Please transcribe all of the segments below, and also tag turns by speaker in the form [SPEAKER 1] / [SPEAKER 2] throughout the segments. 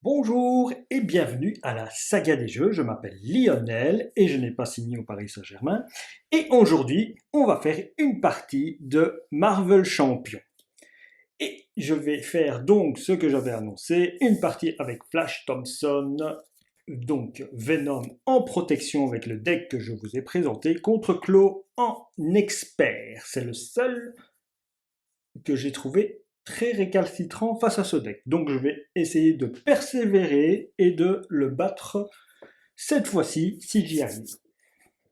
[SPEAKER 1] Bonjour et bienvenue à la saga des jeux. Je m'appelle Lionel et je n'ai pas signé au Paris Saint-Germain. Et aujourd'hui, on va faire une partie de Marvel Champion. Et je vais faire donc ce que j'avais annoncé, une partie avec Flash Thompson, donc Venom en protection avec le deck que je vous ai présenté, contre Claw en expert. C'est le seul que j'ai trouvé très récalcitrant face à ce deck. Donc je vais essayer de persévérer et de le battre cette fois-ci si j'y arrive.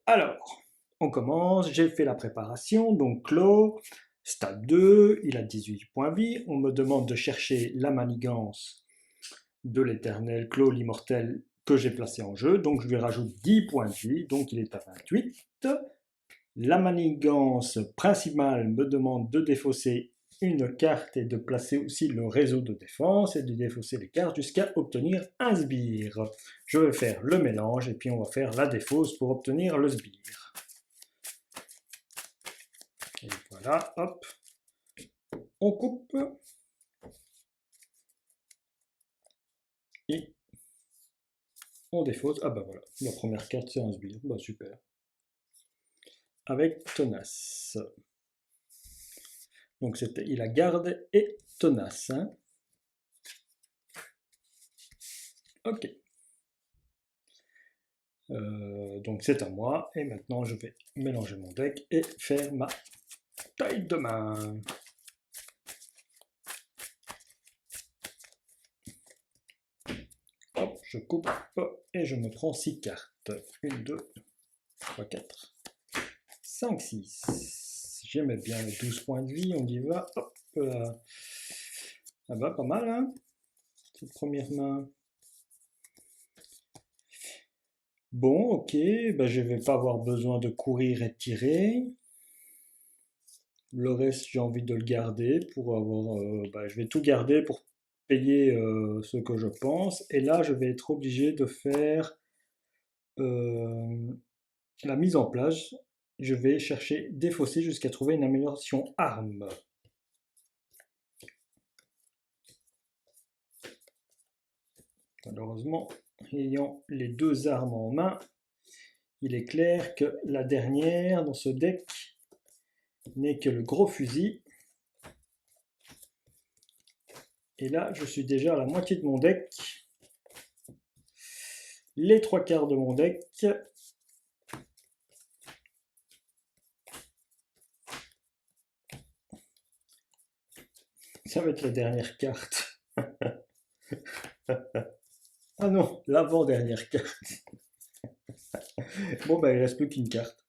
[SPEAKER 1] Alors, on commence, j'ai fait la préparation, donc Claw, stade 2, il a 18 points vie, on me demande de chercher la manigance de l'éternel Claw l'immortel que j'ai placé en jeu, donc je lui rajoute 10 points de vie, donc il est à 28. La manigance principale me demande de défausser une carte et de placer aussi le réseau de défense et de défausser les cartes jusqu'à obtenir un sbire. Je vais faire le mélange et puis on va faire la défausse pour obtenir le sbire. Et voilà, hop, on coupe et on défausse. Ah bah voilà, la première carte c'est un sbire, bah super. Avec tenace. Donc il a garde et tenace. Hein. Ok. Donc c'est à moi, et maintenant je vais mélanger mon deck et faire ma taille de main. Hop, je coupe et je me prends 6 cartes. 1, 2, 3, 4, 5, 6. J'aimais bien les 12 points de vie, on y va. Hop là. Ah bah pas mal, hein, cette première main. Bon, ok, bah, je vais pas avoir besoin de courir et tirer. Le reste, j'ai envie de le garder pour avoir. Bah, je vais tout garder pour payer ce que je pense. Et là, je vais être obligé de faire euh, la mise en place. Je vais chercher défausser jusqu'à trouver une amélioration arme. Malheureusement, ayant les deux armes en main, il est clair que la dernière dans ce deck n'est que le gros fusil. Et là, je suis déjà à la moitié de mon deck. Les trois quarts de mon deck. Ça va être la dernière carte. Ah non, l'avant-dernière carte. Bon, bah, il reste plus qu'une carte,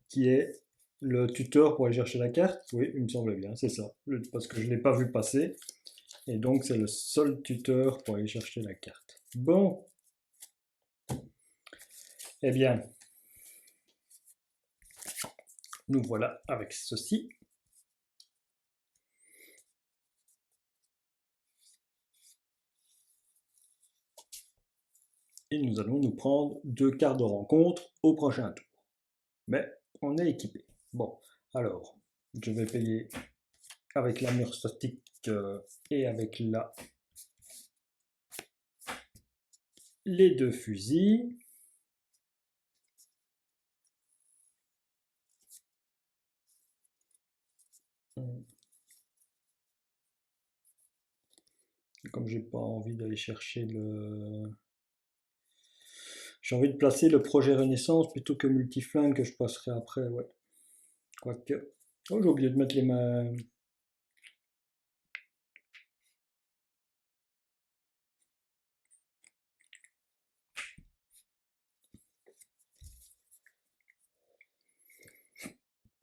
[SPEAKER 1] qui est le tuteur pour aller chercher la carte. Oui, il me semblait bien, c'est ça. Parce que je ne l'ai pas vu passer. Et donc, c'est le seul tuteur pour aller chercher la carte. Bon. Eh bien, nous voilà avec ceci. Et nous allons nous prendre 2 cartes de rencontre au prochain tour. Mais on est équipé. Bon, alors, je vais payer avec la mur statique et avec les deux fusils. Comme j'ai pas envie d'aller chercher le... J'ai envie de placer le projet Renaissance plutôt que Multiflingue que je passerai après, ouais. Quoique... Oh, j'ai oublié de mettre les mains...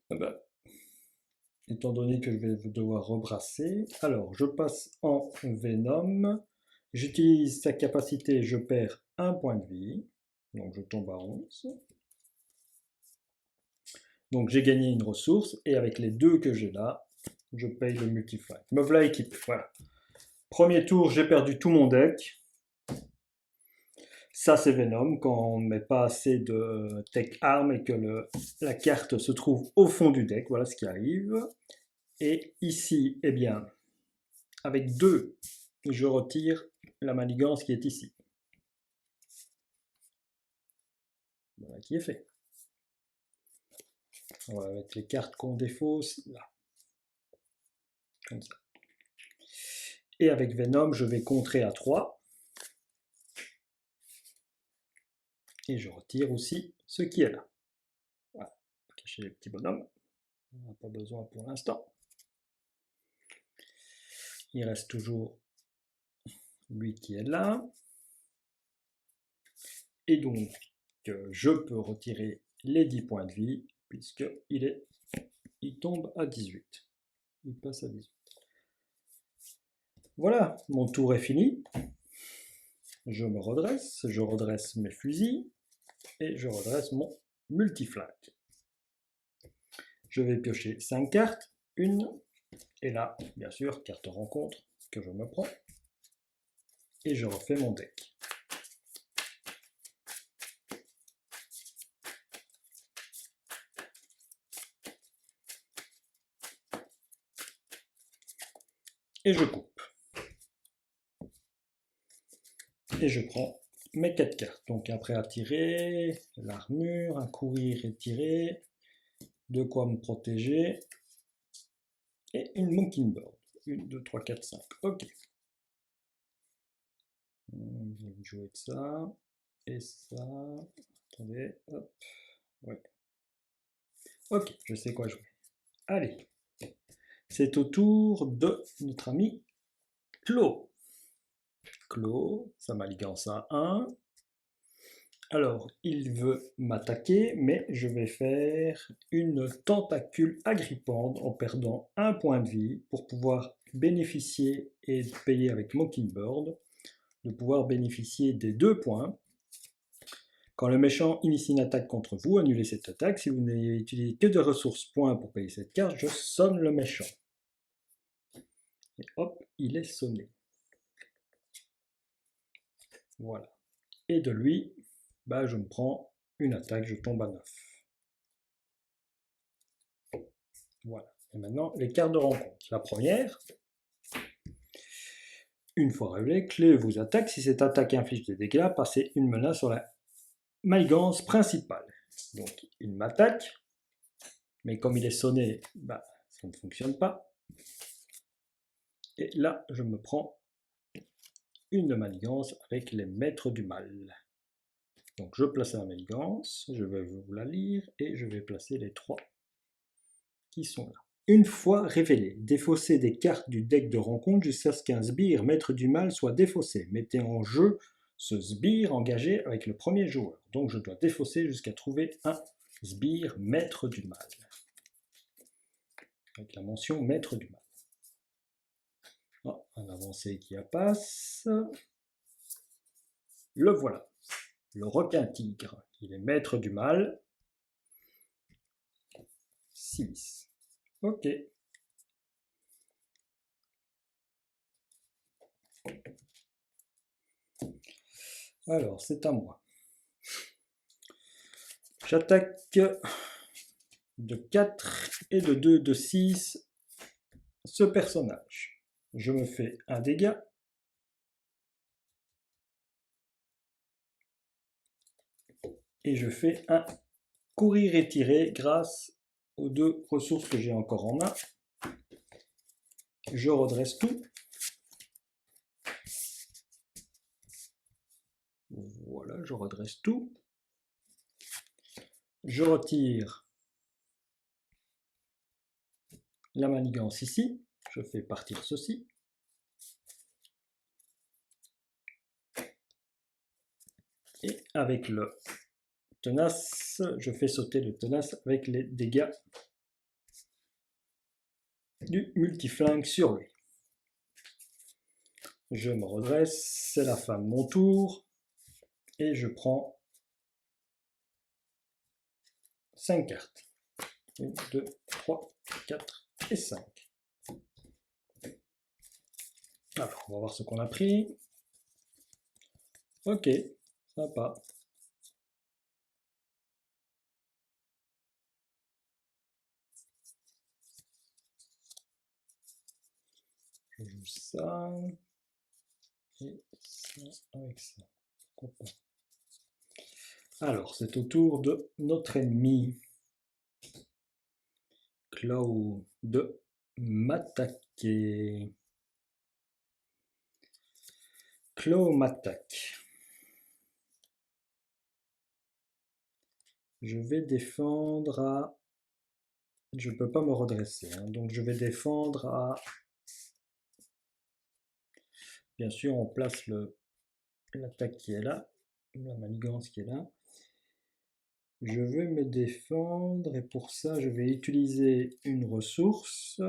[SPEAKER 1] Ah bah, étant donné que je vais devoir rebrasser, alors je passe en Venom. J'utilise sa capacité, je perds un point de vie. Donc je tombe à 11. Donc j'ai gagné une ressource et avec les deux que j'ai là, je paye le multifly. Me voilà équipe, voilà. Premier tour, j'ai perdu tout mon deck. Ça c'est Venom, quand on ne met pas assez de tech arm et que la carte se trouve au fond du deck, voilà ce qui arrive. Et ici, eh bien, avec 2, je retire la manigance qui est ici. Voilà qui est fait. On va mettre les cartes qu'on défausse là. Comme ça. Et avec Venom, je vais contrer à 3. Et je retire aussi ce qui est là. Voilà. Cacher les petits bonhommes. On n'a pas besoin pour l'instant. Il reste toujours lui qui est là. Et donc, je peux retirer les 10 points de vie, puisqu'il tombe à 18. Il passe à 18. Voilà, mon tour est fini. Je me redresse, je redresse mes fusils, et je redresse mon multiflingue. Je vais piocher 5 cartes, une, et là, bien sûr, carte rencontre que je me prends, et je refais mon deck. Et je coupe. Et je prends mes 4 cartes. Donc après à tirer, l'armure, à courir et tirer, de quoi me protéger, et une Mockingbird. 1, 2, 3, 4, 5. Ok. Je vais jouer de ça, et ça. Attendez, hop. Ouais. Ok, je sais quoi jouer. Allez. C'est au tour de notre ami Clos. Clos, sa manigance à 1. Alors, il veut m'attaquer, mais je vais faire une tentacule agrippante en perdant un point de vie pour pouvoir bénéficier et payer avec Mockingbird, de pouvoir bénéficier des 2 points. Quand le méchant initie une attaque contre vous, annulez cette attaque. Si vous n'avez utilisé que de ressources points pour payer cette carte, je sonne le méchant. Et hop, il est sonné. Voilà. Et de lui, bah, je me prends une attaque, je tombe à 9. Voilà. Et maintenant, les cartes de rencontre. La première, une fois révélée, Clé vous attaque. Si cette attaque inflige des dégâts, passez une menace sur la manigance principale. Donc, il m'attaque, mais comme il est sonné, bah, ça ne fonctionne pas. Et là, je me prends une manigance avec les maîtres du mal. Donc, je place la manigance, je vais vous la lire, et je vais placer les 3 qui sont là. Une fois révélé, défaussez des cartes du deck de rencontre jusqu'à ce qu'un sbire maître du mal soit défaussé. Mettez en jeu ce sbire engagé avec le premier joueur. Donc je dois défausser jusqu'à trouver un sbire maître du mal. Avec la mention maître du mal. Oh, un avancé qui passe. Le voilà. Le requin tigre. Il est maître du mal. 6. Ok. Alors, c'est à moi. J'attaque de 4 et de 2 de 6 ce personnage. Je me fais un dégât. Et je fais un courir et tirer grâce aux 2 ressources que j'ai encore en main. Je redresse tout. Voilà, je redresse tout. Je retire la manigance ici. Je fais partir ceci. Et avec le tenace, je fais sauter le tenace avec les dégâts du multiflingue sur lui. Je me redresse, c'est la fin de mon tour. Et je prends 5 cartes. 1, 2, 3, 4 et 5. Alors, on va voir ce qu'on a pris. Ok, sympa. Je joue ça. et ça avec ça. Pourquoi pas. Alors, c'est au tour de notre ennemi, Claude, de m'attaquer. Claude m'attaque. Je vais défendre à... Je ne peux pas me redresser, hein, donc je vais défendre à... Bien sûr, on place l'attaque qui est là, la manigance qui est là. Je vais me défendre et pour ça, je vais utiliser une ressource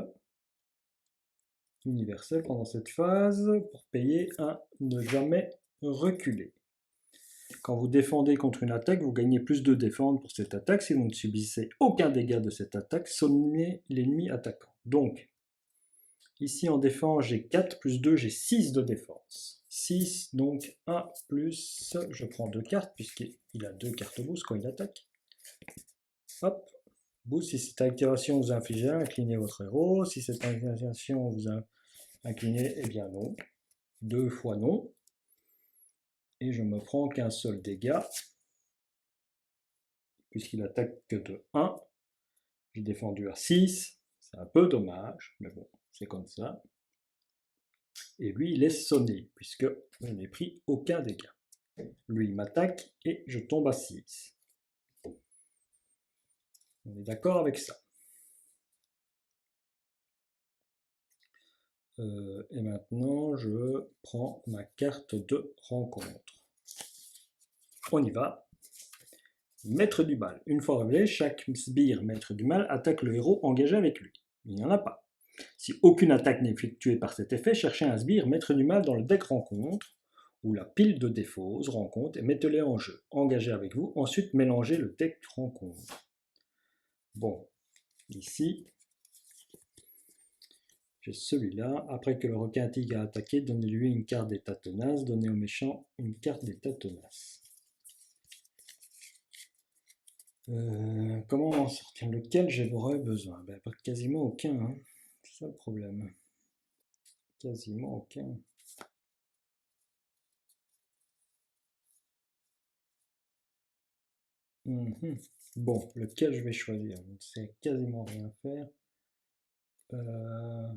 [SPEAKER 1] universelle pendant cette phase pour payer un ne jamais reculer. Quand vous défendez contre une attaque, vous gagnez plus de défense pour cette attaque. Si vous ne subissez aucun dégât de cette attaque, sommez l'ennemi attaquant. Donc, ici en défense, j'ai 4 plus 2, j'ai 6 de défense. 6, donc 1 plus, je prends 2 cartes, puisqu'il a 2 cartes boost quand il attaque. Hop, boost, si cette activation vous inflige 1, inclinez votre héros. Si cette activation vous inclinez, eh bien non. 2 fois non. Et je me prends qu'un seul dégât, puisqu'il attaque que de 1. J'ai défendu à 6, c'est un peu dommage, mais bon, c'est comme ça. Et lui, il est sonné, puisque je n'ai pris aucun dégât. Lui, il m'attaque et je tombe à 6. On est d'accord avec ça. Et maintenant, je prends ma carte de rencontre. On y va. Maître du mal. Une fois révélé, chaque sbire maître du mal attaque le héros engagé avec lui. Il n'y en a pas. Si aucune attaque n'est effectuée par cet effet, cherchez un sbire maître du mal dans le deck rencontre ou la pile de défauts rencontre et mettez-les en jeu. Engagez avec vous, ensuite mélangez le deck rencontre. Bon, ici, j'ai celui-là. Après que le requin tigre a attaqué, donnez-lui une carte d'état tenace, donnez au méchant une carte d'état tenace. Comment en sortir? Lequel j'aurais besoin? Ben, quasiment aucun, hein. C'est ça le problème. Quasiment aucun. Bon, lequel je vais choisir? Je ne sais quasiment rien faire.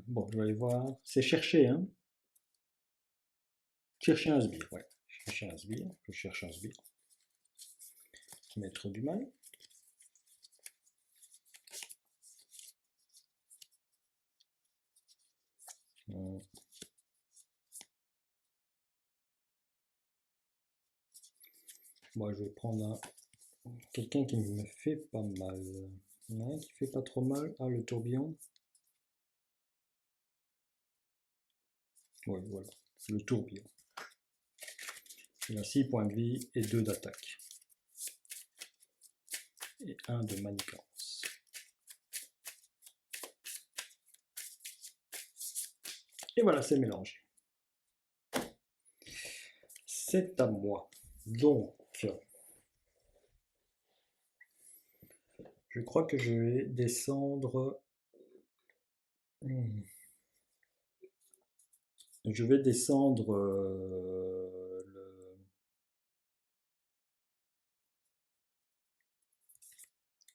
[SPEAKER 1] Bon, je vais aller voir. C'est chercher, hein? Chercher un sbire, ouais. Chercher un sbire. Je cherche un sbire. Maître du mal. Moi, je vais prendre quelqu'un qui me fait pas mal. Il y en a un qui fait pas trop mal. Ah, le tourbillon. Oui, voilà. Le tourbillon. Il a 6 points de vie et 2 d'attaque. Et 1 de manigance. Et voilà, c'est mélangé. C'est à moi. Donc, je crois que je vais descendre. Je vais descendre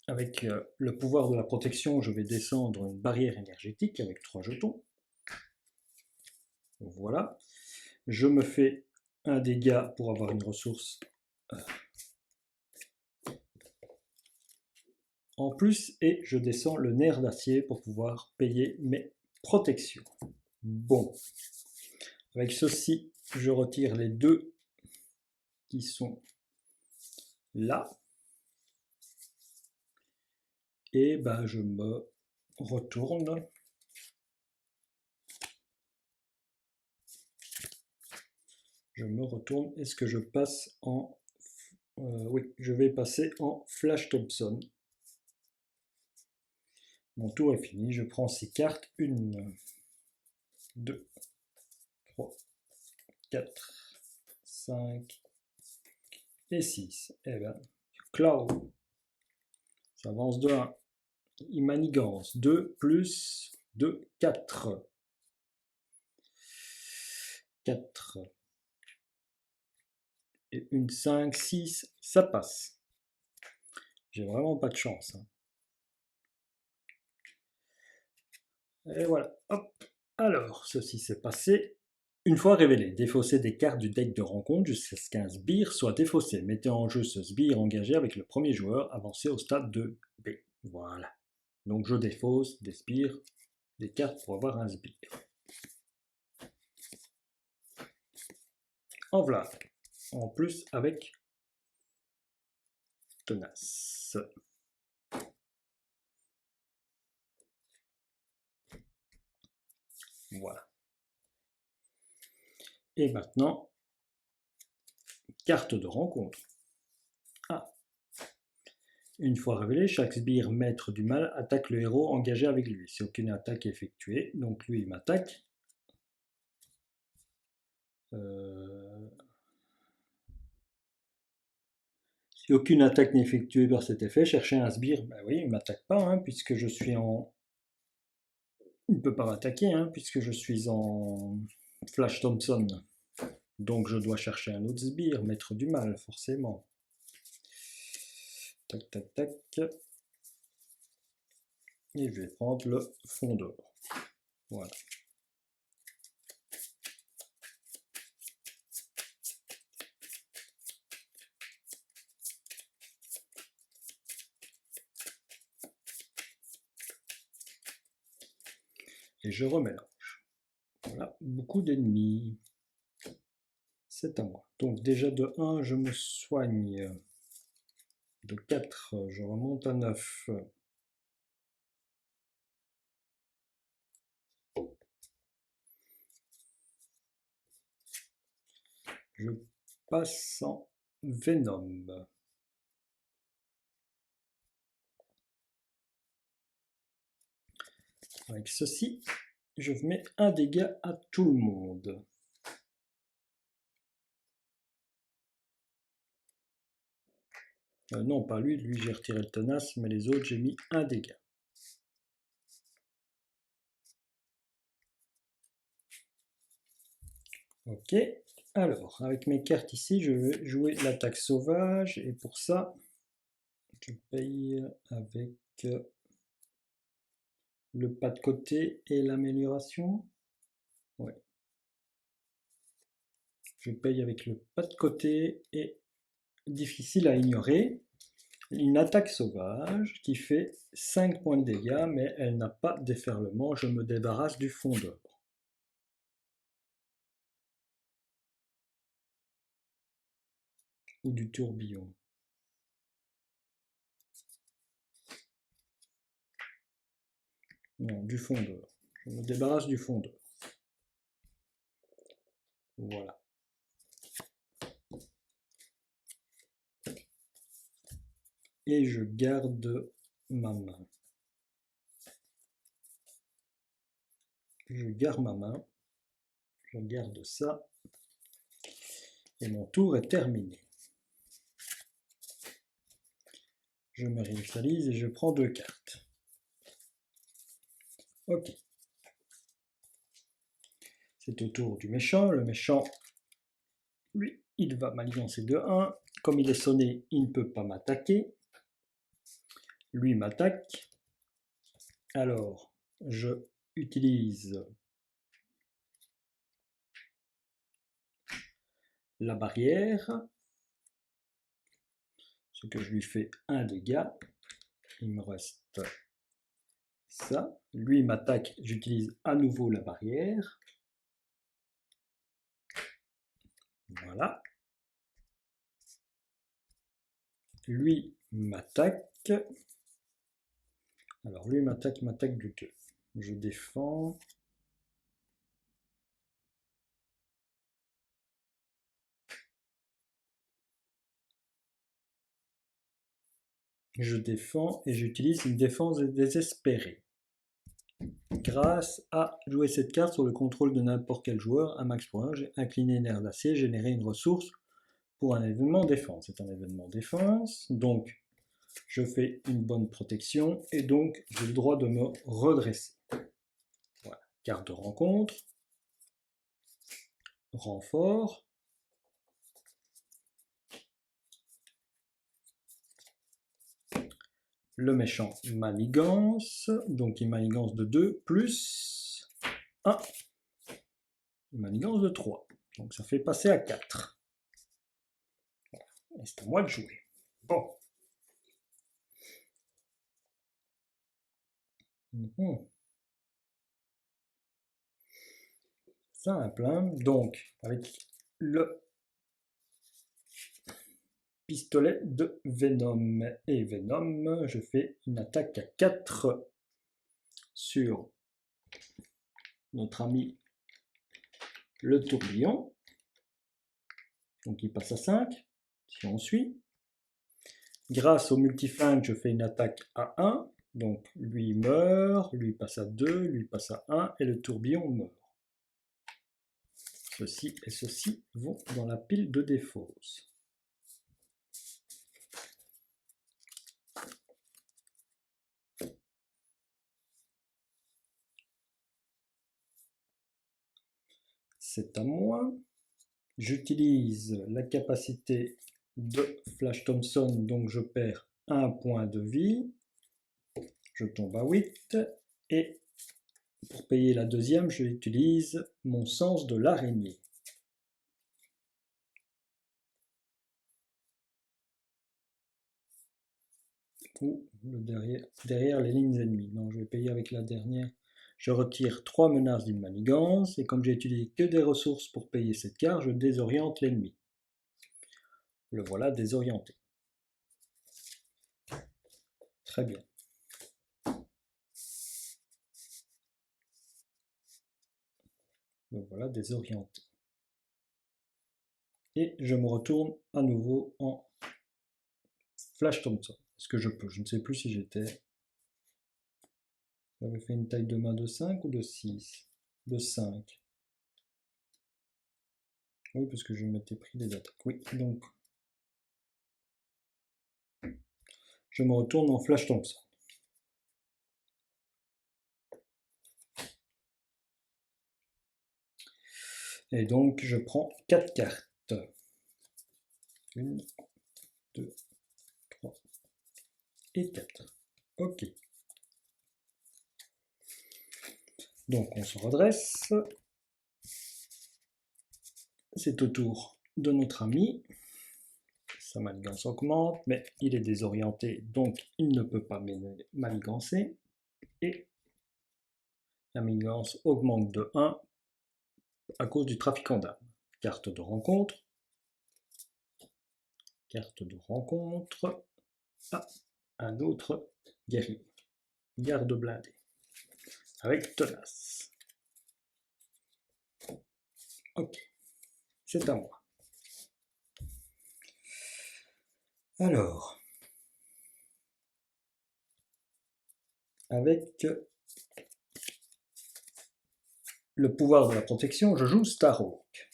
[SPEAKER 1] avec le pouvoir de la protection, je vais descendre une barrière énergétique avec 3 jetons. Voilà. Je me fais un dégât pour avoir une ressource en plus et je descends le nerf d'acier pour pouvoir payer mes protections. Bon. Avec ceci, je retire les 2 qui sont là. Et ben je me retourne. Je me retourne. Est-ce que je passe en... oui, je vais passer en Flash Thompson. Mon tour est fini. Je prends 6 cartes. 1, 2, 3, 4, 5 et 6. Eh bien, Cloud. Ça avance de 1. Il manigance. 2 plus 2, 4. 4. Et une 5, 6, ça passe. J'ai vraiment pas de chance. Hein. Et voilà, hop. Alors, ceci s'est passé. Une fois révélé, défausser des cartes du deck de rencontre jusqu'à ce qu'un sbire soit défaussé. Mettez en jeu ce sbire engagé avec le premier joueur avancé au stade de B. Voilà. Donc je défausse des sbires, des cartes pour avoir un sbire. En voilà. En plus avec tenace. Voilà. Et maintenant, carte de rencontre. Ah. Une fois révélé, chaque sbire maître du mal attaque le héros engagé avec lui. Si aucune attaque est effectuée, donc lui il m'attaque. Si aucune attaque n'est effectuée par cet effet, cherchez un sbire. Ben oui, il ne m'attaque pas, hein, puisque je suis en... Il ne peut pas m'attaquer, hein, puisque je suis en Flash Thompson. Donc je dois chercher un autre sbire, maître du mal, forcément. Tac, tac, tac. Et je vais prendre le fondeur. Voilà. Et je remélange. Voilà, beaucoup d'ennemis. C'est à moi. Donc déjà de 1, je me soigne. De 4, je remonte à 9. Je passe en Venom. Avec ceci, je mets un dégât à tout le monde. Non, pas lui, lui j'ai retiré le tenace, mais les autres j'ai mis un dégât. Ok, alors avec mes cartes ici, je vais jouer l'attaque sauvage, et pour ça, je paye avec le pas de côté et l'amélioration. Ouais. Je paye avec le pas de côté et difficile à ignorer. Une attaque sauvage qui fait 5 points de dégâts, mais elle n'a pas déferlement. Je me débarrasse du fondeur. Ou du tourbillon. Non, du fondeur. Je me débarrasse du fondeur. Voilà. Et je garde ma main. Je garde ma main. Je garde ça. Et mon tour est terminé. Je me réinitialise et je prends 2 cartes. Ok. C'est au tour du méchant. Le méchant, lui, il va m'alliancer de 1. Comme il est sonné, il ne peut pas m'attaquer. Lui m'attaque. Alors, je utilise la barrière. Ce que je lui fais un dégât. Il me reste ça. Lui m'attaque, j'utilise à nouveau la barrière. Voilà. Lui m'attaque. Alors lui m'attaque du 2. Je défends. Je défends et j'utilise une défense désespérée. Grâce à jouer cette carte sur le contrôle de n'importe quel joueur, un max point, j'ai incliné une aire d'acier, générer une ressource pour un événement défense. C'est un événement défense, donc je fais une bonne protection et donc j'ai le droit de me redresser. Voilà, carte de rencontre, renfort, le méchant manigance, donc il manigance de 2, plus 1, il manigance de 3. Donc ça fait passer à 4. Et c'est à moi de jouer. Bon. Simple, hein? Donc, avec le pistolet de Venom. Et Venom, je fais une attaque à 4 sur notre ami le tourbillon. Donc il passe à 5, si on suit. Grâce au multiflingue, je fais une attaque à 1. Donc lui meurt, lui passe à 2, lui passe à 1 et le tourbillon meurt. Ceci et ceci vont dans la pile de défausse. C'est à moi. J'utilise la capacité de Flash Thompson, donc je perds 1 point de vie. Je tombe à 8. Et pour payer la deuxième, j'utilise mon sens de l'araignée. Ou derrière les lignes ennemies. Non, je vais payer avec la dernière. Je retire 3 menaces d'une manigance, et comme j'ai utilisé que des ressources pour payer cette carte, je désoriente l'ennemi. Le voilà désorienté. Très bien. Le voilà désorienté. Et je me retourne à nouveau en Flash Thompson. Est-ce que je peux? Je ne sais plus si j'étais... J'avais fait une taille de main de 5 ou de 6? De 5. Oui, parce que je m'étais pris des attaques. Oui, donc... Je me retourne en Flash Thompson. Et donc, je prends 4 cartes. 1, 2, 3 et 4. Ok. Donc, on se redresse. C'est au tour de notre ami. Sa manigance augmente, mais il est désorienté, donc il ne peut pas manigancer. Et la manigance augmente de 1 à cause du trafiquant d'âmes. Carte de rencontre. Carte de rencontre. Ah, un autre guerrier. Garde blindé. Avec tenace. Ok. C'est à moi. Alors. Avec le pouvoir de la protection, je joue Starhawk.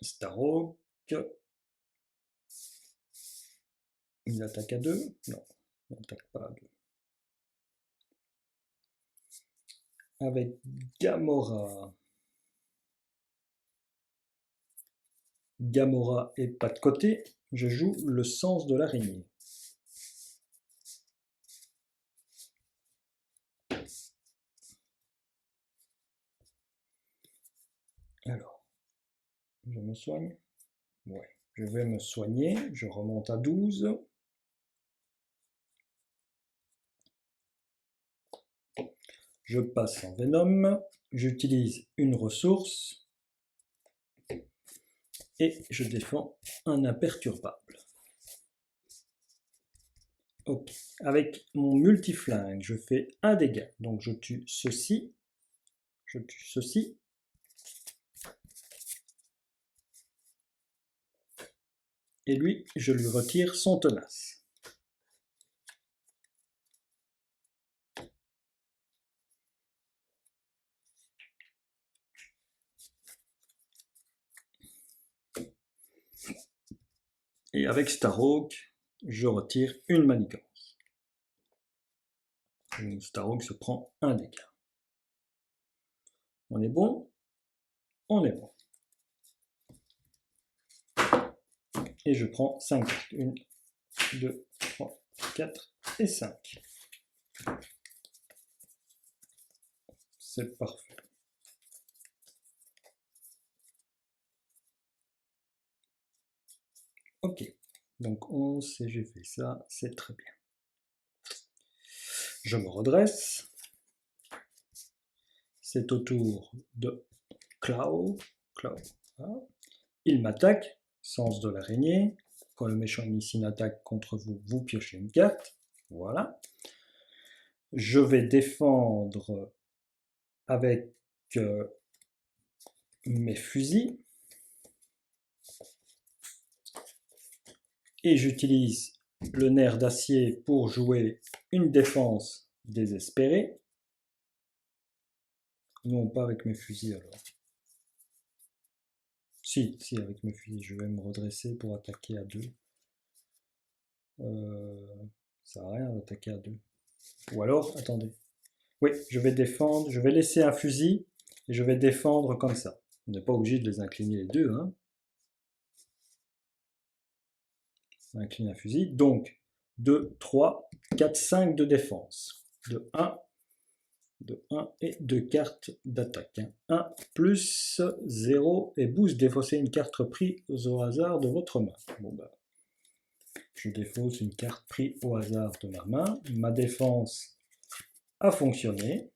[SPEAKER 1] Starhawk. Il attaque à 2. Non, il n'attaque pas à 2. Avec Gamora. Gamora est pas de côté. Je joue le sens de l'araignée. Alors, je me soigne. Ouais, je vais me soigner. Je remonte à 12. Je passe en Venom. J'utilise une ressource. Et je défends un imperturbable. Ok. Avec mon multiflingue, je fais un dégât. Donc je tue ceci. Je tue ceci. Et lui, je lui retire son tenace. Et avec Starhawk, je retire une manigance. Starhawk se prend un dégât. On est bon? On est bon. Et je prends 5 cartes. 1, 2, 3, 4 et 5. C'est parfait. Ok, donc 11 et j'ai fait ça, c'est très bien. Je me redresse. C'est au tour de Clow. Voilà. Il m'attaque, sens de l'araignée. Quand le méchant initie une attaque contre vous, vous piochez une carte. Voilà. Je vais défendre avec mes fusils. Et j'utilise le nerf d'acier pour jouer une défense désespérée. Non, pas avec mes fusils alors. Si, avec mes fusils, je vais me redresser pour attaquer à 2. Ça sert à rien d'attaquer à 2. Ou alors, attendez. Oui, je vais défendre, je vais laisser un fusil et je vais défendre comme ça. On n'est pas obligé de les incliner les deux, hein. On incline un fusil. Donc, 2, 3, 4, 5 de défense. De 1 et 2 cartes d'attaque. 1 plus 0 et boost, défausser une carte prise au hasard de votre main. Bon bah, je défausse une carte prise au hasard de ma main. Ma défense a fonctionné.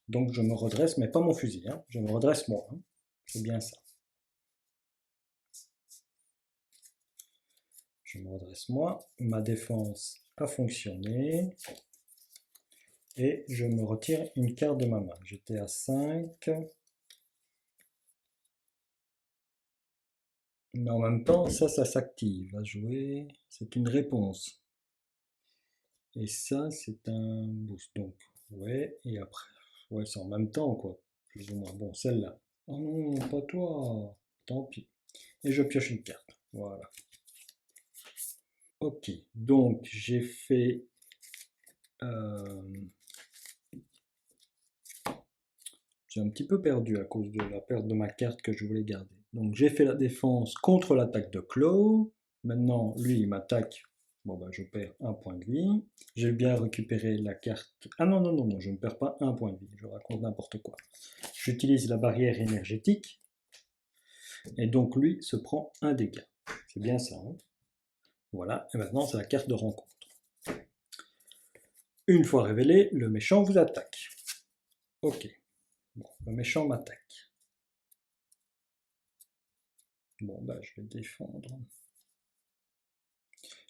[SPEAKER 1] Donc je me redresse, mais pas mon fusil, hein. Je me redresse moi. Hein. C'est bien ça. Je me redresse moi. Ma défense a fonctionné. Et je me retire une carte de ma main. J'étais à 5. Mais en même temps, ça s'active. À jouer, c'est une réponse. Et ça, c'est un boost. Donc, ouais, et après. Ouais, c'est en même temps, quoi. Plus ou moins. Bon, celle-là. Oh non, pas toi. Tant pis. Et je pioche une carte. Voilà. Ok, donc j'ai fait... j'ai un petit peu perdu à cause de la perte de ma carte que je voulais garder. Donc j'ai fait la défense contre l'attaque de Claw. Maintenant, lui, il m'attaque. Bon, bah, je perds un point de vie. J'ai bien récupéré la carte. Ah non, non, non, non, je ne perds pas un point de vie. Je raconte n'importe quoi. J'utilise la barrière énergétique. Et donc, lui se prend un dégât. C'est bien ça. Hein, voilà. Et maintenant, c'est la carte de rencontre. Une fois révélé, le méchant vous attaque. Ok. Bon, le méchant m'attaque. Bon, bah, je vais défendre.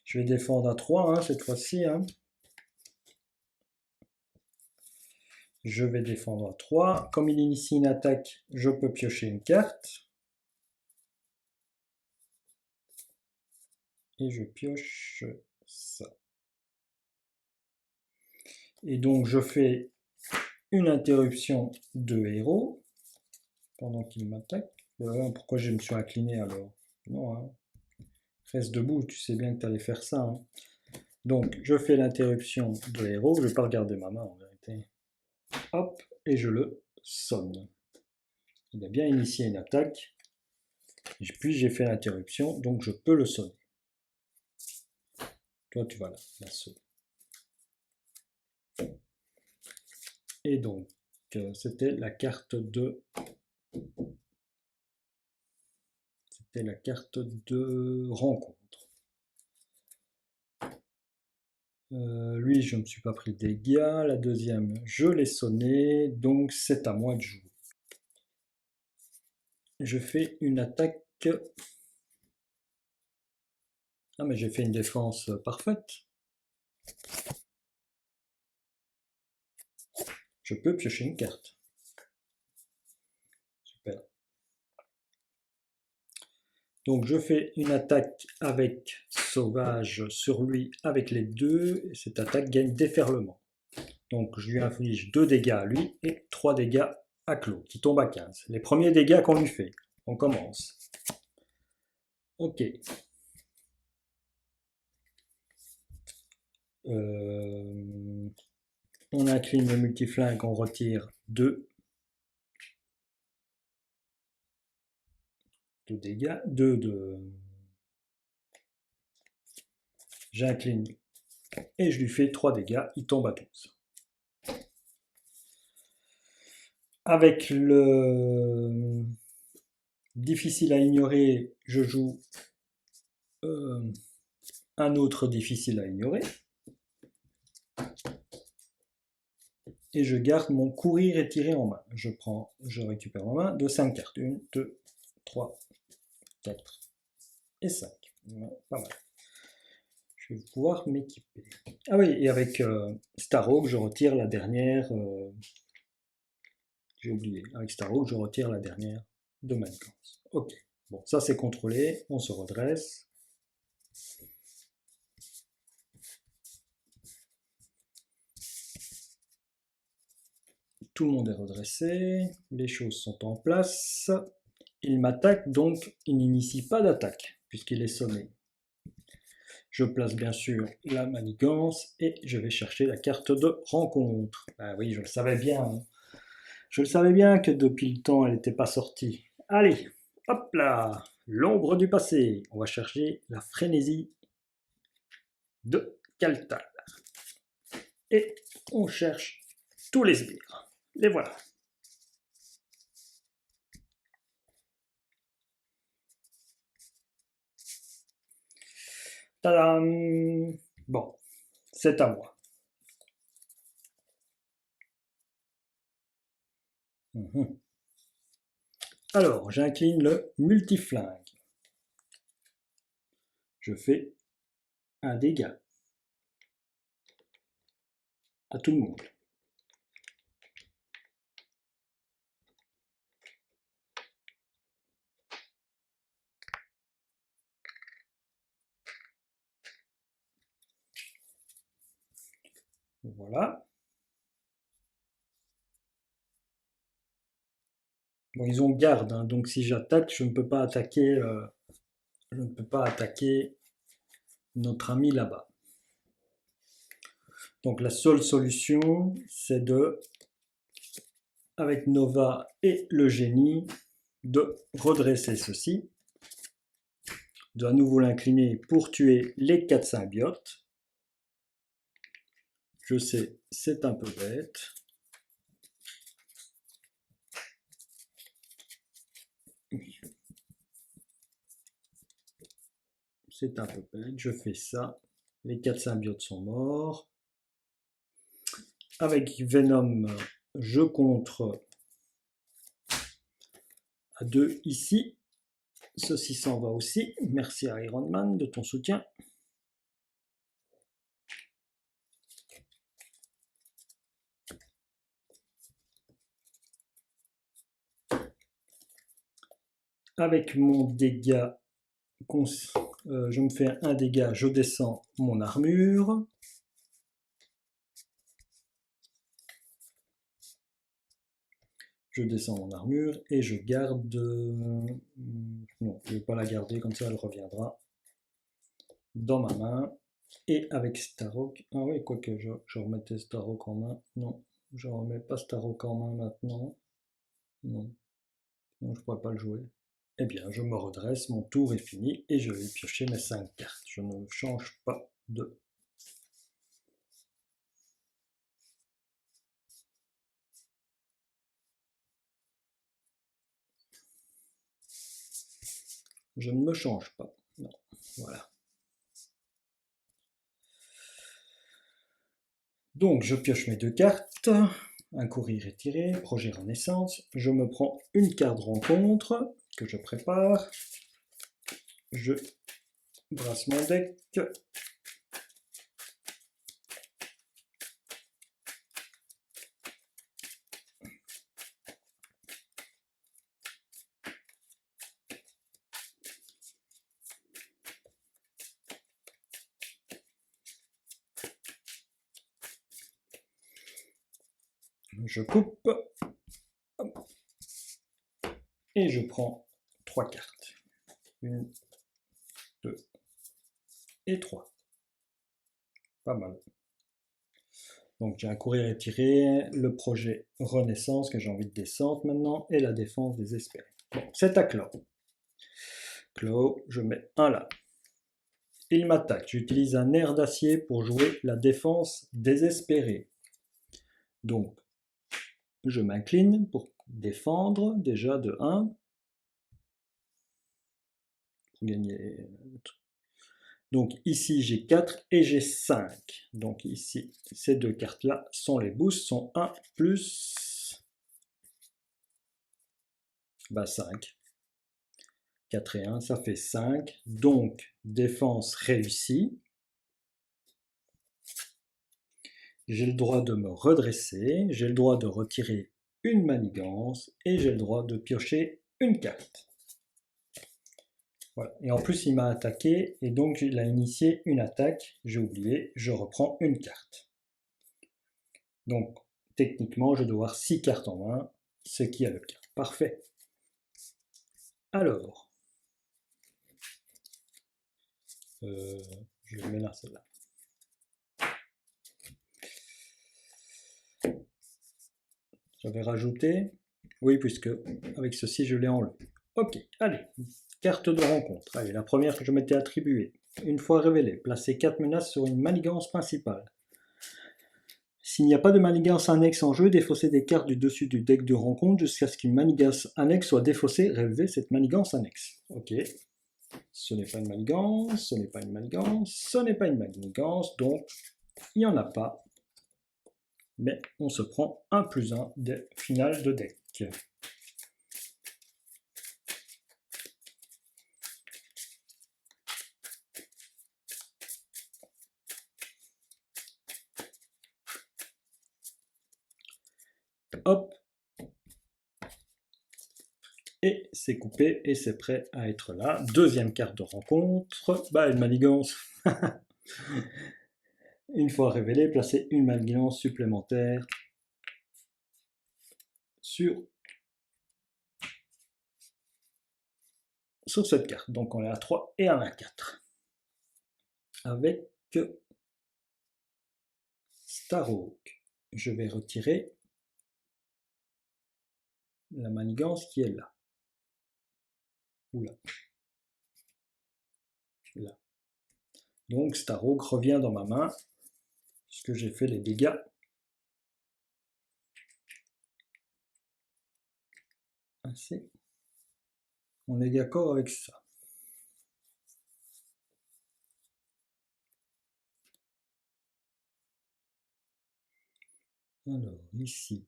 [SPEAKER 1] Je vais défendre à 3 hein, cette fois-ci. Hein. Je vais défendre à 3. Comme il initie une attaque, je peux piocher une carte. Et je pioche ça. Et donc je fais une interruption de héros pendant qu'il m'attaque. Pourquoi je me suis incliné alors? Non, hein. Reste debout, tu sais bien que tu allais faire ça. Hein. Donc je fais l'interruption de héros. Je ne vais pas regarder ma main en vérité. Hop, et je le sonne. Il a bien initié une attaque. Puis j'ai fait l'interruption, donc je peux le sonner. Toi, tu vas la sonner. Et donc, c'était la carte de... C'était la carte de rencontre. Lui, je ne me suis pas pris de dégâts. La deuxième, je l'ai sonné, donc c'est à moi de jouer. Je fais une attaque... Ah, mais j'ai fait une défense parfaite. Je peux piocher une carte. Super. Donc je fais une attaque avec sauvage sur lui avec les deux. Et cette attaque gagne déferlement. Donc je lui inflige 2 dégâts à lui et 3 dégâts à Claude, qui tombe à 15. Les premiers dégâts qu'on lui fait. On commence. Ok. On incline le multiflingue, on retire 2 dégâts, 2 de J'incline et je lui fais 3 dégâts, il tombe à 12. Avec le difficile à ignorer, je joue un autre difficile à ignorer. Et je garde mon courir et tirer en main. Je récupère ma main de 5 cartes. 1, 2, 3, 4 et 5. Pas mal. Je vais pouvoir m'équiper. Ah oui, et avec Starhawk, je retire la dernière. J'ai oublié. Avec Starhawk, je retire la dernière de Manigance. Ok. Bon, ça c'est contrôlé. On se redresse. Tout le monde est redressé. Les choses sont en place. Il m'attaque, donc il n'initie pas d'attaque, puisqu'il est sonné. Je place bien sûr la manigance et je vais chercher la carte de rencontre. Ah oui, je le savais bien. Hein. Je le savais bien que depuis le temps, elle n'était pas sortie. Allez, hop là, l'ombre du passé. On va chercher la frénésie de Kaltal. Et on cherche tous les sbires. Les voilà. Tadam! Bon, c'est à moi. Alors, j'incline le multiflingue. Je fais un dégât à tout le monde. Voilà. Bon, ils ont garde, hein, donc si j'attaque, je ne peux pas attaquer, notre ami là-bas. Donc la seule solution, c'est de, avec Nova et le génie, de redresser ceci, de à nouveau l'incliner pour tuer les 4 symbiotes. Je sais, c'est un peu bête. C'est un peu bête, je fais ça. Les 4 symbiotes sont morts. Avec Venom, je contre à 2 ici. Ceci s'en va aussi. Merci à Iron Man de ton soutien. Avec mon dégât, je me fais un dégât, je descends mon armure. Je descends mon armure et je garde... non, je ne vais pas la garder, comme ça elle reviendra dans ma main. Et avec Starhawk... Ah oui, quoique je remettais Starhawk en main. Non, je ne remets pas Starhawk en main maintenant. Non, non je ne pourrais pas le jouer. Eh bien, je me redresse, mon tour est fini et je vais piocher mes 5 cartes. Je ne change pas de... Je ne me change pas. Non, voilà. Donc, je pioche mes 2 cartes. Un courir et tirer, projet Renaissance. Je me prends une carte rencontre que je prépare. Je brasse mon deck. Je coupe. Et je prends 3 cartes. 1, 2 et 3. Pas mal. Donc j'ai un courir et tirer, le projet Renaissance que j'ai envie de descendre maintenant, et la défense désespérée. Bon, c'est à Claw. Claw, je mets un là. Il m'attaque. J'utilise un nerf d'acier pour jouer la défense désespérée. Donc, je m'incline pour défendre déjà de 1. Pour gagner. Donc ici j'ai 4 et j'ai 5. Donc ici, ces deux cartes-là sont les boosts, sont 1 plus 5. 4 et 1, ça fait 5. Donc défense réussie. J'ai le droit de me redresser, j'ai le droit de retirer une manigance et j'ai le droit de piocher une carte. Voilà. Et en plus, il m'a attaqué et donc il a initié une attaque. J'ai oublié, je reprends une carte. Donc, techniquement, je dois avoir 6 cartes en main, ce qui est le cas. Parfait. Alors, je mets là celle-là. J'avais rajouté, oui, puisque avec ceci, je l'ai enlevé. Ok, allez, carte de rencontre. Allez, la première que je m'étais attribuée. Une fois révélée, placez 4 menaces sur une manigance principale. S'il n'y a pas de manigance annexe en jeu, défaussez des cartes du dessus du deck de rencontre jusqu'à ce qu'une manigance annexe soit défaussée. Révélez cette manigance annexe. Ok. Ce n'est pas une manigance, ce n'est pas une manigance, ce n'est pas une manigance, donc il n'y en a pas. Mais on se prend 1 plus 1 des finales de deck. Hop. Et c'est coupé et c'est prêt à être là. Deuxième carte de rencontre. Bah, une manigance. Une fois révélée, placez une manigance supplémentaire sur cette carte. Donc on est à 3 et on est à 4. Avec Starhawk, je vais retirer la manigance qui est là. Oula. Là. Donc Starhawk revient dans ma main, puisque j'ai fait les dégâts. Ainsi. On est d'accord avec ça. Alors, ici,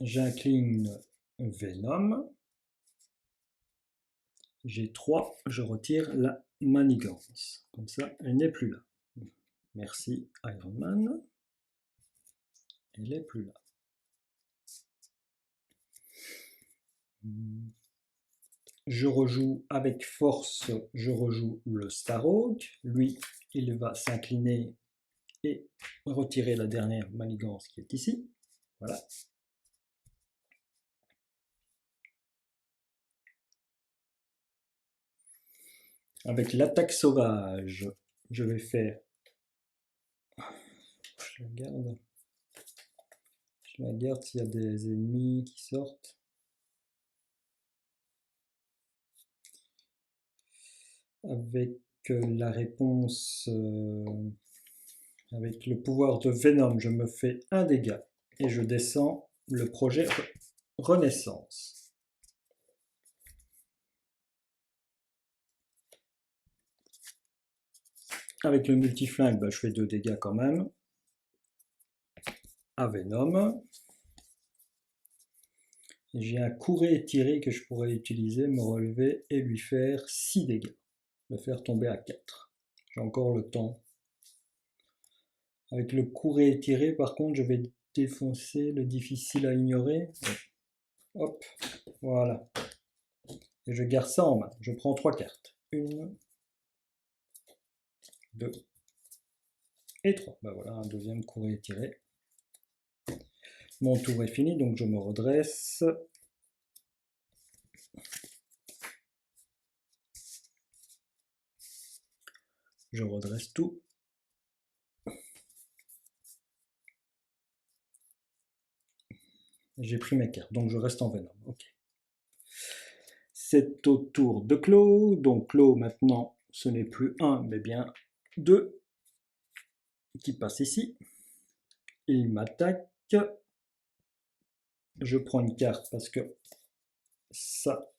[SPEAKER 1] j'incline Venom. J'ai 3, je retire la manigance. Comme ça, elle n'est plus là. Merci Iron Man. Elle n'est plus là. Je rejoue avec force, je rejoue le Starhawk. Lui, il va s'incliner et retirer la dernière manigance qui est ici. Voilà. Avec l'attaque sauvage, je vais faire... Je la garde s'il y a des ennemis qui sortent. Avec la réponse... avec le pouvoir de Venom, je me fais un dégât et je descends le projet Renaissance. Avec le multiflingue, je fais 2 dégâts quand même. À Venom. J'ai un courrier étiré que je pourrais utiliser, me relever et lui faire 6 dégâts. Le faire tomber à 4. J'ai encore le temps. Avec le courrier étiré, par contre, je vais défoncer le difficile à ignorer. Hop, voilà. Et je garde ça en main. Je prends 3 cartes. 1, 2 et 3. Ben voilà, un deuxième courrier étiré. Mon tour est fini, donc je me redresse. Je redresse tout. J'ai pris mes cartes, donc je reste en Venom. Ok. C'est au tour de Claude. Donc Claude maintenant ce n'est plus 1, mais bien 2 qui passe ici. Il m'attaque. Je prends une carte parce que ça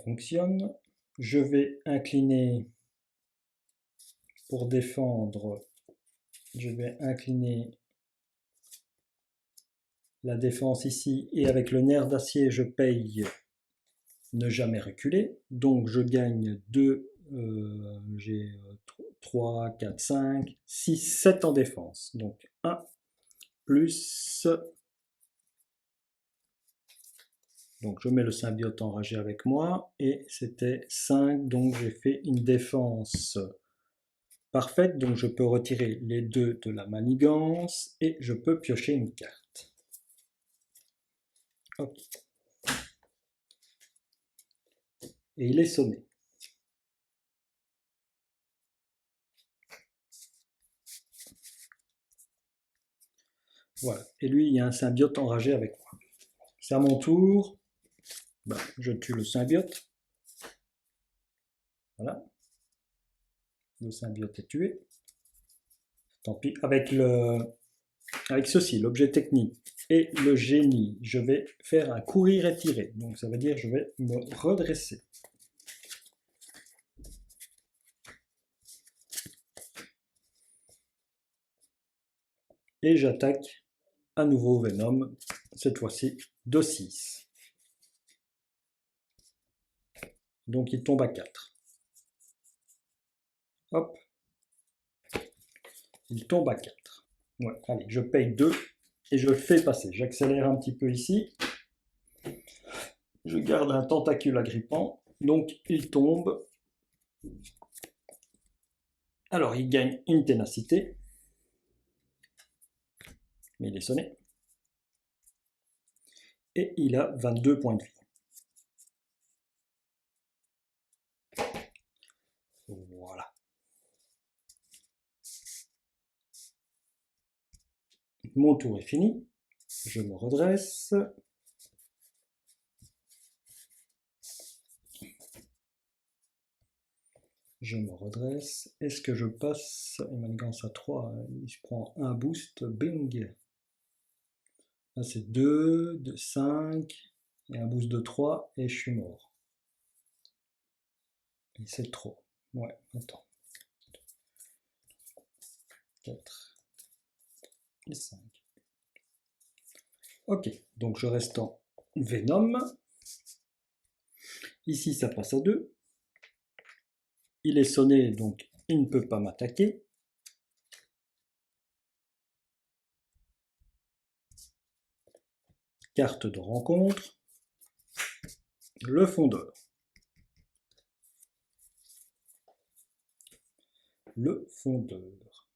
[SPEAKER 1] fonctionne. Je vais incliner pour défendre. Je vais incliner la défense ici et avec le nerf d'acier je paye ne jamais reculer. Donc je gagne 2, j'ai 3, 4, 5, 6, 7 en défense. Donc 1 plus... Donc je mets le symbiote enragé avec moi et c'était 5, donc j'ai fait une défense parfaite. Donc je peux retirer les 2 de la manigance et je peux piocher une carte. Ok. Et il est sonné. Voilà. Et lui, il y a un symbiote enragé avec moi. C'est à mon tour. Ben, je tue le symbiote. Voilà. Le symbiote est tué. Tant pis. Avec ceci, l'objet technique et le génie, je vais faire un courir et tirer. Donc ça veut dire que je vais me redresser. Et j'attaque à nouveau Venom, cette fois-ci de 6. Donc il tombe à 4. Hop. Il tombe à 4. Ouais, allez, je paye 2 et je le fais passer. J'accélère un petit peu ici. Je garde un tentacule agrippant. Donc il tombe. Alors il gagne une ténacité. Mais il est sonné. Et il a 22 points de vie. Voilà. Mon tour est fini. Je me redresse. Je me redresse. Est-ce que je passe manigance à 3? Je prends un boost. Bing. Là, c'est 2, de 5, et un boost de 3, et je suis mort. Et c'est trop. Ouais, attends. 4 et 5. Ok, donc je reste en Venom. Ici, ça passe à 2. Il est sonné, donc il ne peut pas m'attaquer. Carte de rencontre. Le fondeur. Le fondeur.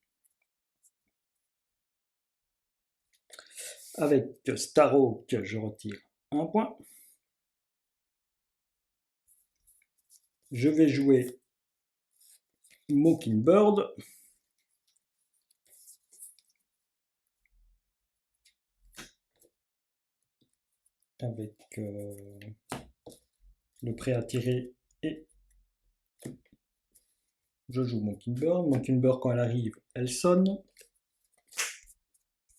[SPEAKER 1] Avec Starhawk, je retire un point. Je vais jouer Mockingbird. Avec le prêt à tirer et je joue Mockingbird. Mockingbird, quand elle arrive, elle sonne.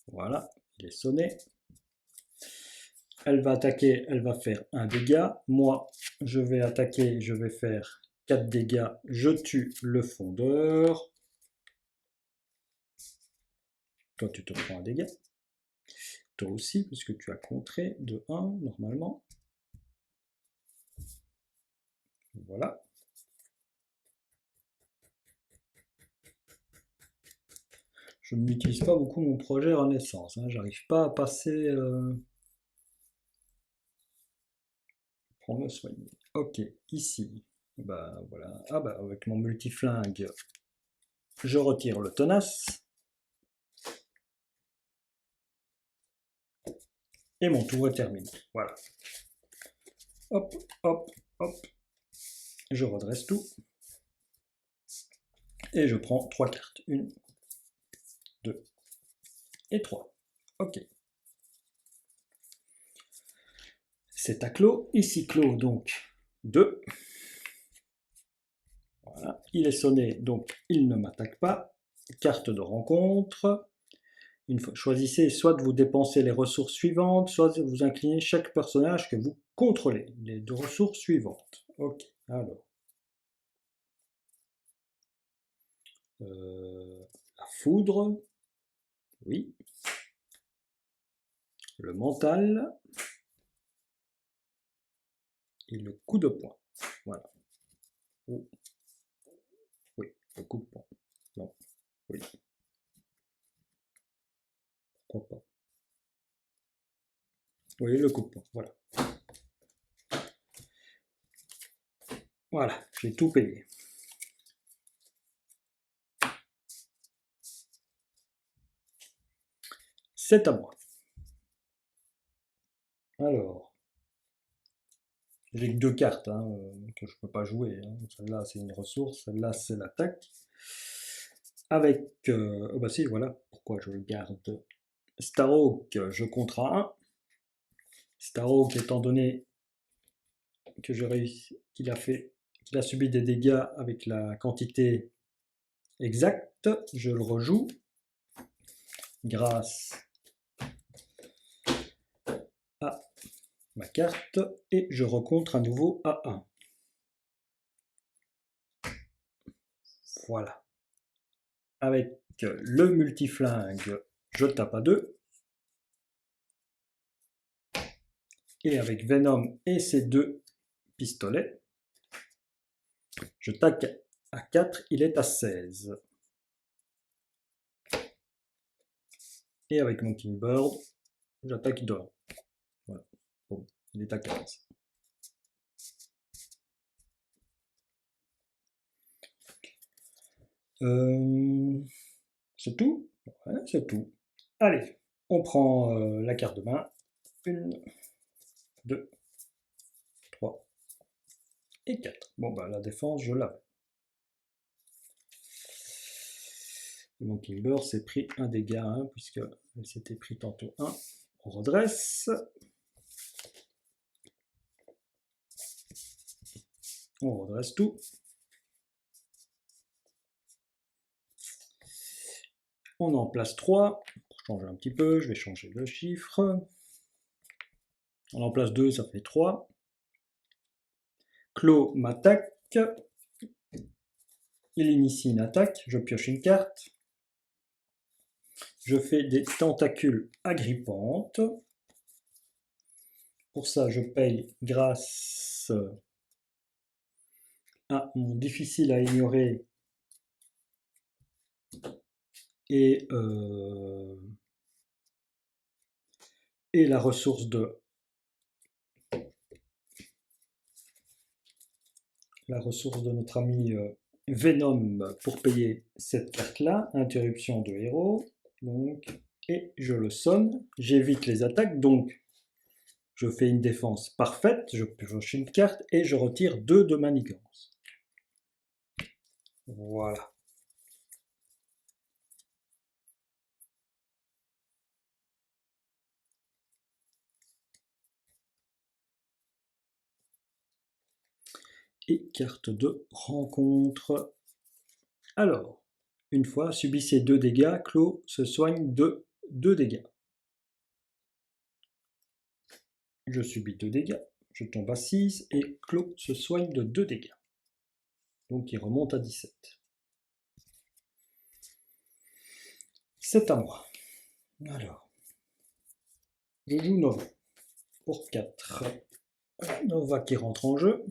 [SPEAKER 1] Voilà, il est sonné. Elle va attaquer, elle va faire un dégât. Moi, je vais attaquer, je vais faire 4 dégâts. Je tue le fondeur. Toi, tu te prends un dégât. Toi aussi, puisque tu as contré de 1 normalement. Voilà. Je n'utilise pas beaucoup mon projet Renaissance. Hein. J'arrive pas à passer... Pour me soigner. Ok, ici. Bah voilà. Ah bah avec mon multiflingue, je retire le tenace. Et mon tour est terminé. Voilà. Hop, hop, hop. Je redresse tout. Et je prends 3 cartes. 1, 2 et 3. Ok. C'est à clos. Ici clos, donc 2. Voilà. Il est sonné, donc il ne m'attaque pas. Carte de rencontre. Une fois, choisissez soit de vous dépenser les ressources suivantes, soit de vous incliner chaque personnage que vous contrôlez. Les deux ressources suivantes. Ok, alors. La foudre. Oui. Le mental. Et le coup de poing. Voilà. Oh. Oui, le coup de poing. Non. Oui. Pourquoi pas. Oui, le coup de poing. Voilà. Voilà, j'ai tout payé. C'est à moi. Alors, j'ai que 2 cartes hein, que je ne peux pas jouer. Hein. Celle-là, c'est une ressource. Celle-là, c'est l'attaque. Avec... oh bah si, voilà pourquoi je le garde. Starhawk, je contrats 1. Starhawk, étant donné que j'ai réussi, qu'il a subi des dégâts avec la quantité exacte, je le rejoue grâce à ma carte et je recontre à nouveau à 1. Voilà. Avec le multiflingue, je tape à 2. Et avec Venom et ses 2 pistolets, je tape à 4, il est à 16. Et avec Mockingbird, j'attaque de 1. Voilà. Bon, il est à 15. C'est tout? Ouais, c'est tout. Allez, on prend la carte de main. 1, 2, 3 et 4. Bon, bah la défense, je l'avais. Mon Mockingbird s'est pris un dégât, hein, puisqu'elle s'était pris tantôt 1. On redresse. On redresse tout. On en place 3. Pour changer un petit peu, je vais changer le chiffre. On en place 2, ça fait 3. Clos m'attaque. Il initie une attaque. Je pioche une carte. Je fais des tentacules agrippantes. Pour ça, je paye grâce à mon difficile à ignorer et la ressource de notre ami Venom pour payer cette carte-là. Interruption de héros. Donc, et je le sonne. J'évite les attaques. Donc, je fais une défense parfaite. Je pioche une carte et je retire 2 de manigance. Voilà. Et carte de rencontre. Alors, une fois, subissez 2 dégâts, Clos se soigne de 2 dégâts. Je subis 2 dégâts, je tombe à 6 et Clos se soigne de 2 dégâts. Donc il remonte à 17. C'est à moi. Alors, je joue Nova pour 4. Nova qui rentre en jeu.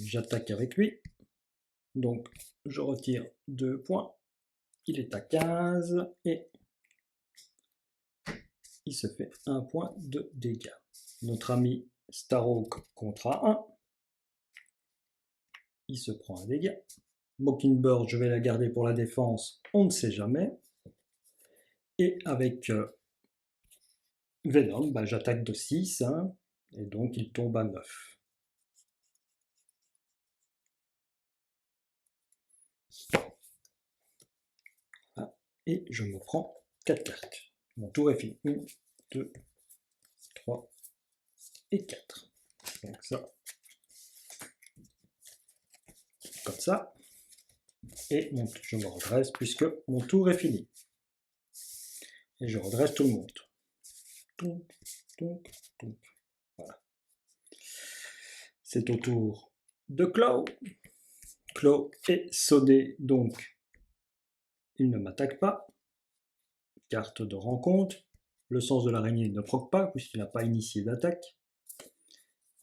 [SPEAKER 1] J'attaque avec lui. Donc je retire 2 points. Il est à 15 et il se fait 1 point de dégâts. Notre ami Starhawk contre 1. Il se prend un dégât. Mockingbird, je vais la garder pour la défense, on ne sait jamais. Et avec Venom, bah, j'attaque de 6, hein, et donc il tombe à 9. Ah, et je me prends 4 cartes. Mon tour est fini. 1, 2, 3 et 4. Donc ça, comme ça. Et je me redresse puisque mon tour est fini. Et je redresse tout le monde. Donc, donc. Voilà. C'est au tour de Claude. Claude est sonné, donc il ne m'attaque pas. Carte de rencontre. Le sens de l'araignée ne proc pas puisqu'il n'a pas initié d'attaque.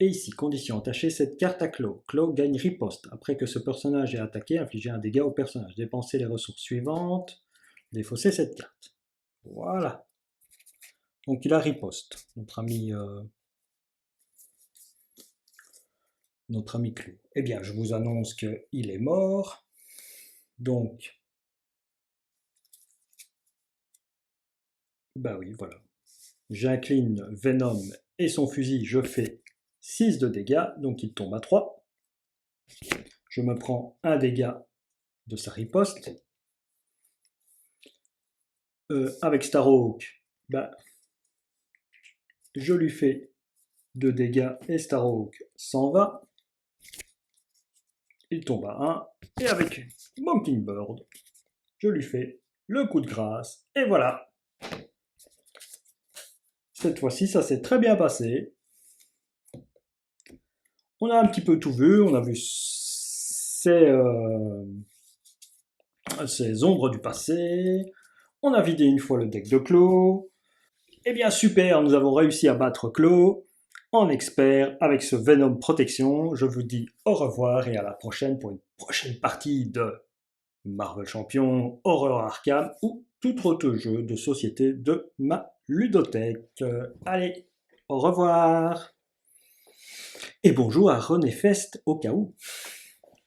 [SPEAKER 1] Et ici, condition attachée, cette carte à Claude. Claude gagne riposte. Après que ce personnage ait attaqué, infligez un dégât au personnage. Dépensez les ressources suivantes. Défaussez cette carte. Voilà. Donc il a riposte, notre ami Claude. Eh bien, je vous annonce qu'il est mort. Donc, bah oui, voilà. J'incline Venom et son fusil, je fais 6 de dégâts, donc il tombe à 3. Je me prends un dégât de sa riposte. Avec Starhawk, bah, je lui fais 2 dégâts et Starhawk s'en va. Il tombe à 1. Et avec Mockingbird, je lui fais le coup de grâce. Et voilà. Cette fois-ci, ça s'est très bien passé. On a un petit peu tout vu. On a vu ces ombres du passé. On a vidé une fois le deck de Claude. Eh bien, super, nous avons réussi à battre Claude en expert avec ce Venom Protection. Je vous dis au revoir et à la prochaine pour une prochaine partie de Marvel Champion, Horror Arkham ou tout autre jeu de société de ma ludothèque. Allez, au revoir et bonjour à René Fest au cas où.